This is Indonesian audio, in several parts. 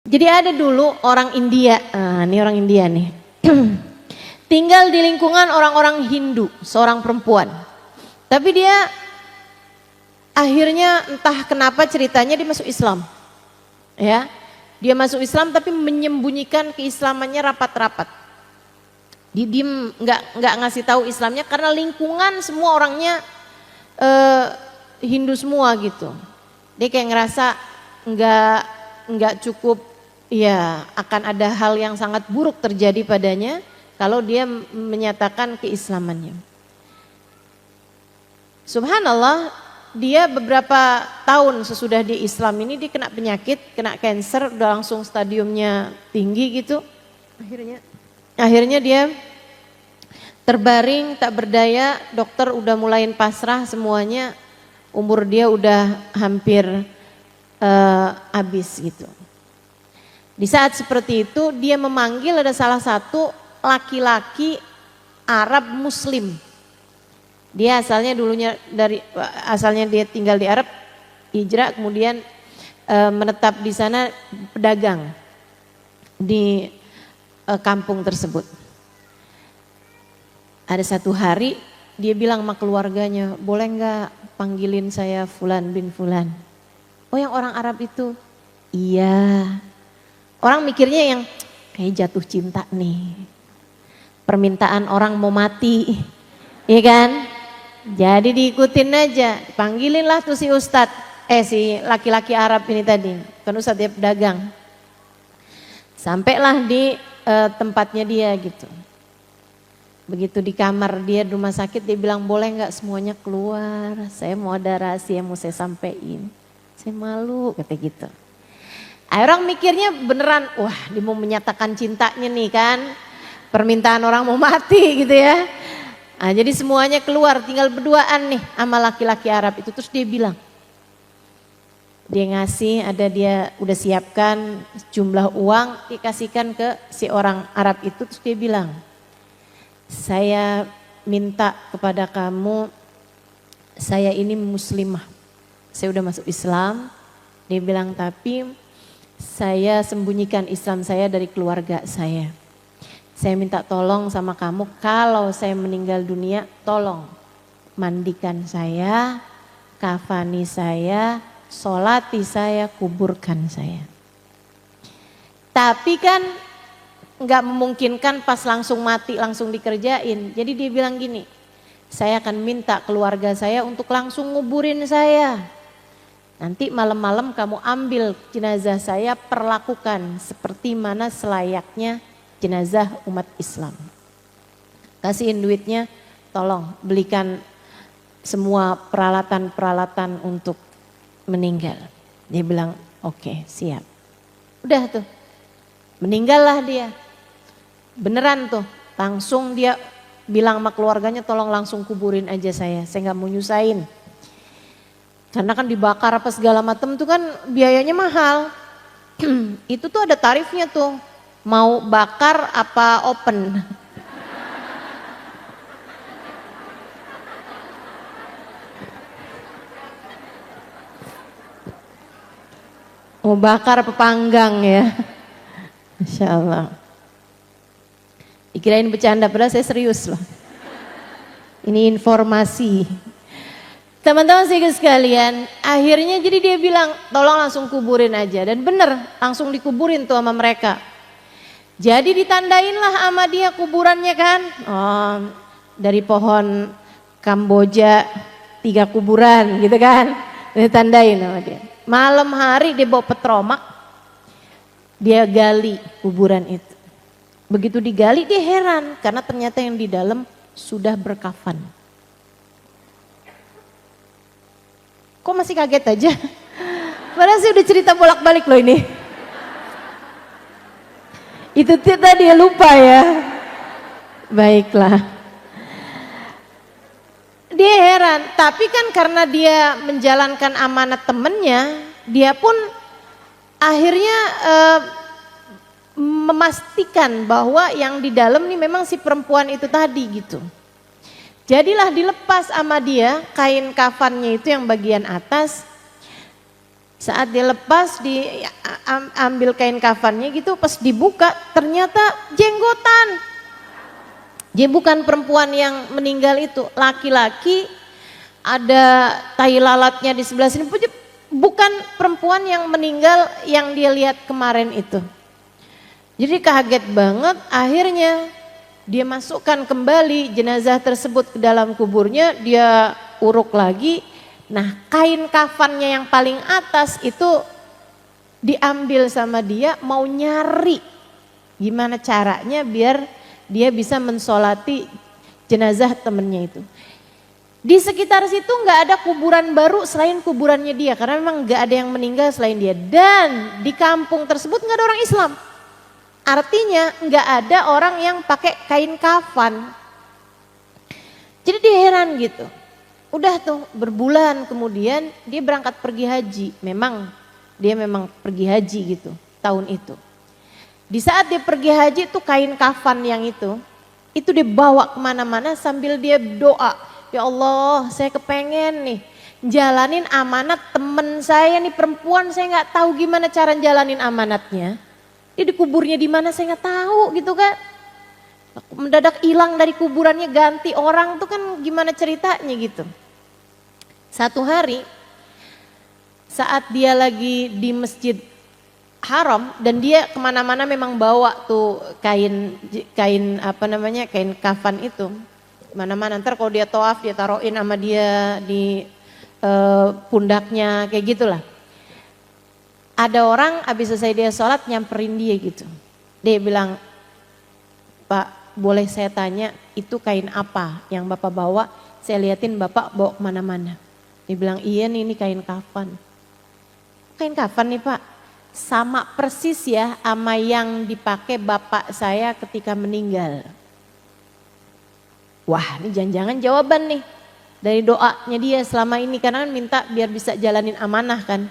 Jadi ada dulu orang India, ini orang India nih, tinggal di lingkungan orang-orang Hindu, seorang perempuan. Tapi dia akhirnya entah kenapa ceritanya dia masuk Islam. Ya, dia masuk Islam tapi menyembunyikan keislamannya rapat-rapat. Dia diem, nggak ngasih tahu Islamnya karena lingkungan semua orangnya Hindu semua gitu. Dia kayak ngerasa nggak cukup. Ya, akan ada hal yang sangat buruk terjadi padanya kalau dia menyatakan keislamannya. Subhanallah, dia beberapa tahun sesudah dia Islam ini dia kena penyakit, kena kanker, udah langsung stadiumnya tinggi gitu. Akhirnya dia terbaring, tak berdaya, dokter udah mulain pasrah semuanya, umur dia udah hampir habis gitu. Di saat seperti itu dia memanggil ada salah satu laki-laki Arab Muslim. Dia asalnya dia tinggal di Arab, hijrah kemudian menetap di sana pedagang di kampung tersebut. Ada satu hari dia bilang sama keluarganya, boleh nggak panggilin saya Fulan bin Fulan? Oh yang orang Arab itu? Iya. Orang mikirnya yang kayak jatuh cinta nih. Permintaan orang mau mati. Iya kan? Jadi diikutin aja. Panggilin lah tuh si Ustadz. Si laki-laki Arab ini tadi. Kan Ustadz dia pedagang. Sampailah di tempatnya dia gitu. Begitu di kamar dia di rumah sakit dia bilang boleh gak semuanya keluar. Saya mau ada rahasia yang mau saya sampein. Saya malu kata gitu. Orang mikirnya beneran, wah dia mau menyatakan cintanya nih kan. Permintaan orang mau mati gitu ya. Nah, jadi semuanya keluar tinggal berduaan nih sama laki-laki Arab itu. Terus dia bilang, dia ngasih dia udah siapkan jumlah uang dikasihkan ke si orang Arab itu. Terus dia bilang, saya minta kepada kamu, saya ini muslimah. Saya udah masuk Islam. Dia bilang tapi saya sembunyikan Islam saya dari keluarga saya. Saya minta tolong sama kamu kalau saya meninggal dunia tolong mandikan saya, kafani saya, sholati saya, kuburkan saya. Tapi kan nggak memungkinkan pas langsung mati langsung dikerjain. Jadi dia bilang gini, saya akan minta keluarga saya untuk langsung nguburin saya. Nanti malam-malam kamu ambil jenazah saya, perlakukan seperti mana selayaknya jenazah umat Islam. Kasihin duitnya, tolong belikan semua peralatan-peralatan untuk meninggal. Dia bilang oke, siap. Udah tuh, meninggallah dia. Beneran tuh, langsung dia bilang sama keluarganya tolong langsung kuburin aja saya gak mau nyusahin. Karena kan dibakar apa segala macam tuh kan biayanya mahal. Itu tuh ada tarifnya tuh. Mau bakar apa open. Mau bakar apa panggang ya. Masya Allah. Dikirain bercanda padahal saya serius loh. Ini informasi. Teman-teman sekalian, akhirnya jadi dia bilang tolong langsung kuburin aja. Dan bener langsung dikuburin tuh sama mereka. Jadi ditandainlah sama dia kuburannya kan. Oh, dari pohon Kamboja 3 kuburan gitu kan. Ditandain sama dia. Malam hari dia bawa petromak. Dia gali kuburan itu. Begitu digali dia heran karena ternyata yang di dalam sudah berkafan. Kok masih kaget aja? Padahal sih udah cerita bolak-balik loh ini. Itu tadi dia lupa ya. Baiklah. Dia heran, tapi kan karena dia menjalankan amanat temennya, dia pun akhirnya memastikan bahwa yang di dalam nih memang si perempuan itu tadi gitu. Jadilah dilepas sama dia kain kafannya itu yang bagian atas. Saat dilepas, diambil kain kafannya gitu, pas dibuka ternyata jenggotan. Dia bukan perempuan yang meninggal itu, laki-laki, ada tai lalatnya di sebelah sini, bukan perempuan yang meninggal yang dia lihat kemarin itu. Jadi kaget banget, akhirnya dia masukkan kembali jenazah tersebut ke dalam kuburnya, dia uruk lagi. Nah, kain kafannya yang paling atas itu diambil sama dia, mau nyari gimana caranya biar dia bisa mensolati jenazah temennya itu. Di sekitar situ nggak ada kuburan baru selain kuburannya dia, karena memang nggak ada yang meninggal selain dia. Dan di kampung tersebut nggak ada orang Islam, artinya nggak ada orang yang pakai kain kafan. Jadi dia heran gitu. Udah tuh berbulan kemudian dia berangkat pergi haji. Dia memang pergi haji gitu tahun itu. Di saat dia pergi haji tuh kain kafan yang itu dia bawa kemana-mana sambil dia doa. Ya Allah, saya kepengen nih jalanin amanat temen saya nih perempuan, saya nggak tahu gimana cara jalanin amanatnya. Dia dikuburnya di mana saya nggak tahu gitu kan. Mendadak hilang dari kuburannya, ganti orang tuh kan gimana ceritanya gitu. Satu hari saat dia lagi di Masjid Haram dan dia kemana-mana memang bawa tuh kain kafan itu mana-mana. Ntar kalau dia tawaf dia taruhin sama dia di pundaknya kayak gitulah. Ada orang habis selesai dia sholat nyamperin dia gitu. Dia bilang, Pak, boleh saya tanya itu kain apa yang Bapak bawa? Saya liatin Bapak bawa kemana-mana. Dia bilang, iya nih ini kain kafan. Kain kafan nih Pak, sama persis ya sama yang dipakai Bapak saya ketika meninggal. Wah, ini jangan-jangan jawaban nih dari doanya dia selama ini, karena kan minta biar bisa jalanin amanah kan.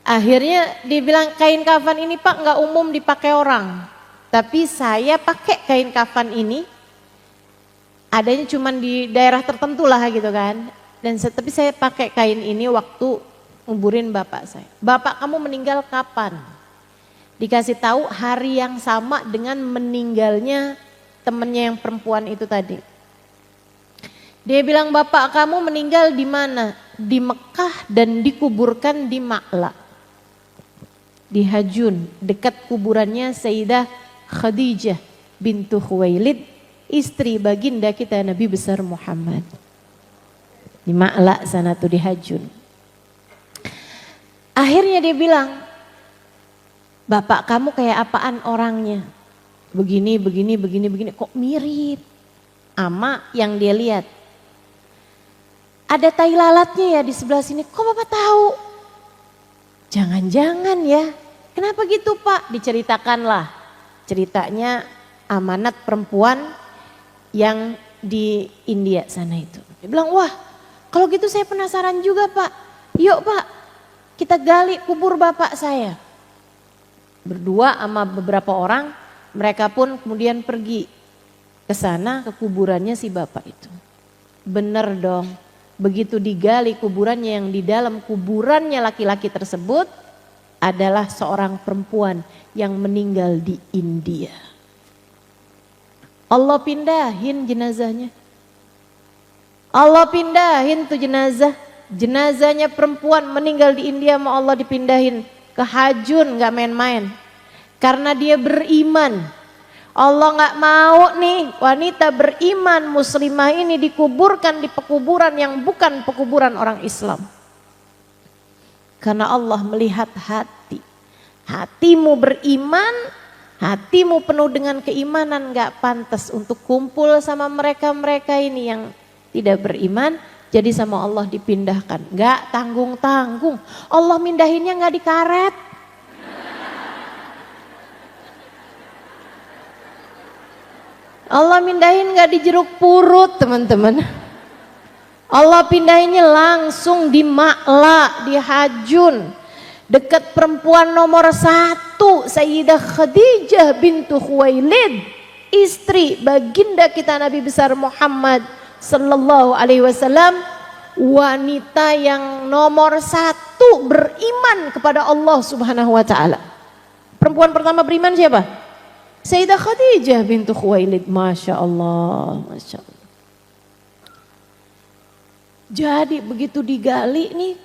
Akhirnya dia bilang, kain kafan ini Pak nggak umum dipakai orang. Tapi saya pakai kain kafan ini, adanya cuma di daerah tertentu lah gitu kan. Tapi saya pakai kain ini waktu nguburin bapak saya. Bapak kamu meninggal kapan? Dikasih tahu hari yang sama dengan meninggalnya temennya yang perempuan itu tadi. Dia bilang, bapak kamu meninggal di mana? Di Mekah dan dikuburkan di Ma'la. Di Hajun, dekat kuburannya Sayyidah Khadijah bintu Khuwailid, istri baginda kita Nabi besar Muhammad. Di Ma'la sana tuh di Hajun. Akhirnya dia bilang, bapak kamu kayak apaan orangnya? Begini, kok mirip ama yang dia lihat. Ada tai lalatnya ya di sebelah sini, kok bapak tahu? Jangan-jangan ya, kenapa gitu Pak? Diceritakanlah ceritanya amanat perempuan yang di India sana itu. Dia bilang, wah kalau gitu saya penasaran juga Pak. Yuk Pak, kita gali kubur bapak saya. Berdua sama beberapa orang, mereka pun kemudian pergi ke sana, ke kuburannya si bapak itu. Bener dong, begitu digali kuburannya, yang di dalam kuburannya laki-laki tersebut adalah seorang perempuan yang meninggal di India. Allah pindahin jenazahnya. Allah pindahin tuh jenazah. Jenazahnya perempuan meninggal di India mau Allah dipindahin ke Hajun, gak main-main. Karena dia beriman. Allah gak mau nih wanita beriman muslimah ini dikuburkan di pekuburan yang bukan pekuburan orang Islam. Karena Allah melihat hati. Hatimu beriman, hatimu penuh dengan keimanan, gak pantas untuk kumpul sama mereka-mereka ini yang tidak beriman. Jadi sama Allah dipindahkan, gak tanggung-tanggung. Allah mindahinnya gak dikaret. Allah mindahin gak di jeruk purut teman-teman. Allah pindahinnya langsung di Ma'la, di Hajun. Dekat perempuan nomor 1, Sayyidah Khadijah bintu Khuwailid. Istri baginda kita Nabi besar Muhammad sallallahu alaihi wasallam. Wanita yang nomor 1 satu beriman kepada Allah Subhanahu wa taala. Perempuan pertama beriman siapa? Sayyidah Khadijah bintu Khuwailid. Masya Allah, Masya Allah. Jadi begitu digali nih,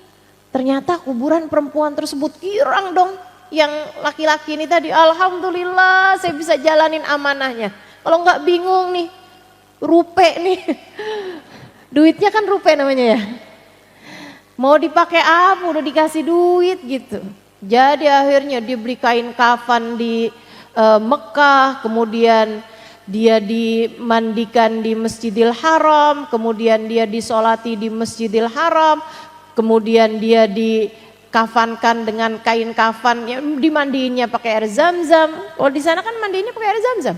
ternyata kuburan perempuan tersebut girang dong. Yang laki-laki ini tadi, alhamdulillah saya bisa jalanin amanahnya. Kalau nggak bingung nih, rupe nih. Duitnya kan rupe namanya ya. Mau dipakai apa, udah dikasih duit gitu. Jadi akhirnya dibeli kain kafan di Mekah, kemudian dia dimandikan di Masjidil Haram, kemudian dia disolati di Masjidil Haram, kemudian dia dikafankan dengan kain kafan, yang dimandiinnya pakai air zam-zam. Oh di sana kan mandiinnya pakai air zam-zam.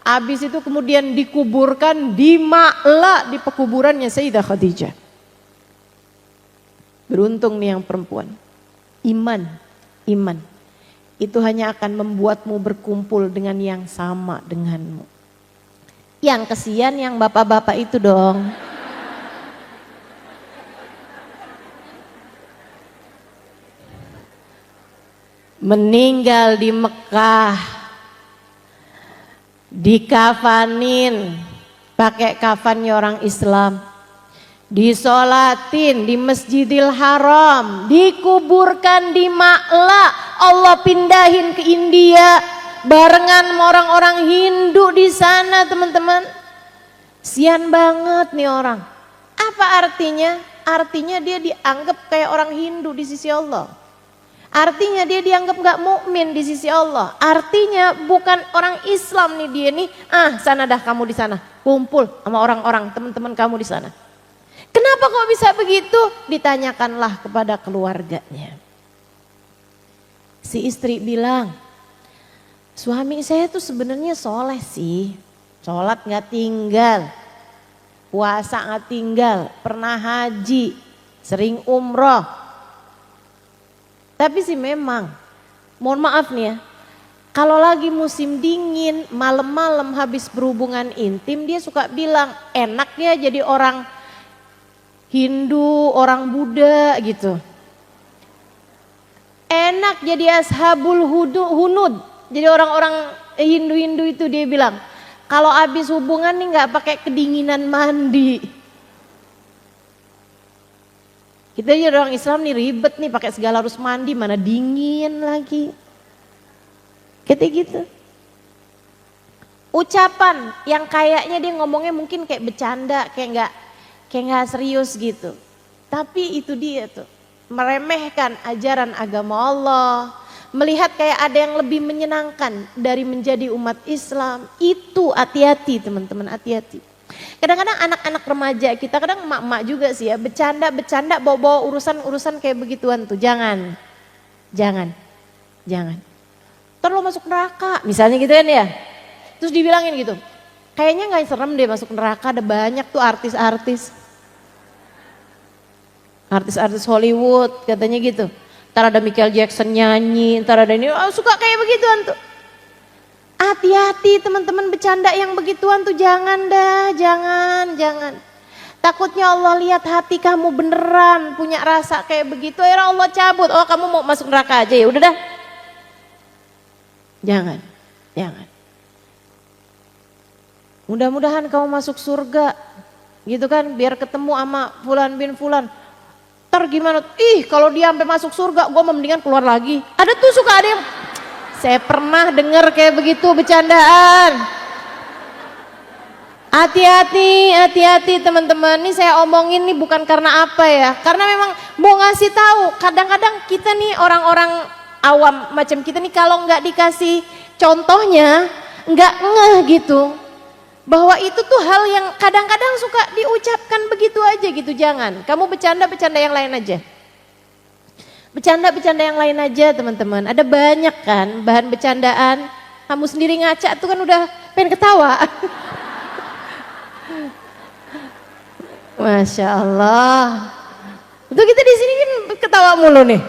Habis itu kemudian dikuburkan di Ma'la, di pekuburannya Sayyidah Khadijah. Beruntung nih yang perempuan. Iman itu hanya akan membuatmu berkumpul dengan yang sama denganmu. Yang kesian yang bapak-bapak itu dong. Meninggal di Mekah, dikafanin pakai kafannya orang Islam, disolatin di Masjidil Haram, dikuburkan di Ma'la, Allah pindahin ke India barengan sama orang-orang Hindu di sana, teman-teman. Sian banget nih orang. Apa artinya? Artinya dia dianggap kayak orang Hindu di sisi Allah. Artinya dia dianggap gak mukmin di sisi Allah. Artinya bukan orang Islam nih dia nih. Sana dah kamu di sana, kumpul sama orang-orang teman-teman kamu di sana. Kenapa kok bisa begitu? Ditanyakanlah kepada keluarganya. Si istri bilang, suami saya tuh sebenarnya soleh sih, sholat gak tinggal, puasa gak tinggal, pernah haji, sering umroh. Tapi sih memang, mohon maaf nih ya, kalau lagi musim dingin, malam-malam habis berhubungan intim, dia suka bilang enak ya jadi orang Hindu, orang Buddha gitu. Enak jadi ashabul hunud. Jadi orang-orang Hindu-Hindu itu dia bilang, kalau habis hubungan nih nggak pakai kedinginan mandi. Kita jadi orang Islam nih ribet nih pakai segala harus mandi, mana dingin lagi. Kayak gitu. Ucapan yang kayaknya dia ngomongnya mungkin kayak bercanda, kayak nggak serius gitu. Tapi itu dia tuh, meremehkan ajaran agama Allah. Melihat kayak ada yang lebih menyenangkan dari menjadi umat Islam. Itu hati-hati teman-teman, hati-hati. Kadang-kadang anak-anak remaja kita, kadang emak-emak juga sih ya, bercanda bawa-bawa urusan-urusan kayak begituan tuh. Jangan. Ntar lo masuk neraka, misalnya gitu kan ya. Terus dibilangin gitu, kayaknya gak serem deh masuk neraka, ada banyak tuh artis-artis Hollywood katanya gitu. Ntar ada Michael Jackson nyanyi, ntar ada ini, suka kayak begituan tuh. Hati-hati teman-teman bercanda yang begituan tuh, jangan dah, jangan. Takutnya Allah lihat hati kamu beneran punya rasa kayak begitu, akhirnya Allah cabut. Oh kamu mau masuk neraka aja ya, udah dah. Jangan. Mudah-mudahan kamu masuk surga, gitu kan, biar ketemu sama fulan bin fulan. Ntar gimana, kalau dia sampai masuk surga gue mendingan keluar lagi. Ada tuh suka ada yang, saya pernah dengar kayak begitu bercandaan. Hati-hati teman-teman, ini saya omongin nih bukan karena apa ya, karena memang mau ngasih tahu. Kadang-kadang kita nih orang-orang awam macam kita nih kalau nggak dikasih contohnya nggak ngeh gitu. Bahwa itu tuh hal yang kadang-kadang suka diucapkan begitu aja gitu. Jangan, kamu bercanda yang lain aja. Bercanda yang lain aja teman-teman. Ada banyak kan bahan bercandaan. Kamu sendiri ngaca tuh kan udah pengen ketawa. Masya Allah. Untuk kita di sini kan ketawa mulu nih.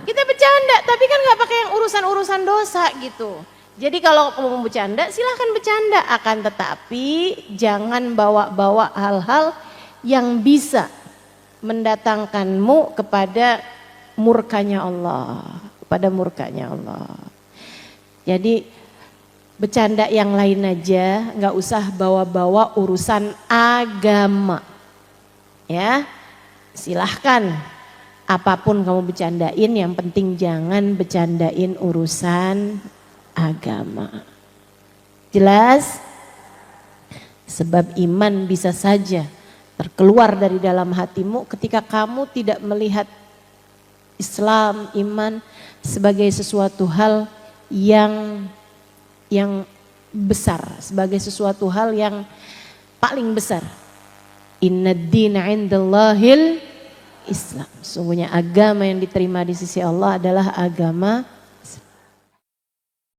Kita bercanda tapi kan nggak pakai yang urusan dosa gitu. Jadi kalau kamu mau bercanda silahkan bercanda, akan tetapi jangan bawa-bawa hal-hal yang bisa mendatangkanmu kepada murkanya Allah, kepada murkanya Allah. Jadi bercanda yang lain aja, nggak usah bawa-bawa urusan agama. Ya, silahkan apapun kamu bercandain, yang penting jangan bercandain urusan agama. Jelas? Sebab iman bisa saja terkeluar dari dalam hatimu ketika kamu tidak melihat Islam, iman sebagai sesuatu hal yang besar, sebagai sesuatu hal yang paling besar. Inna dina indallahil Islam. Sungguhnya agama yang diterima di sisi Allah adalah agama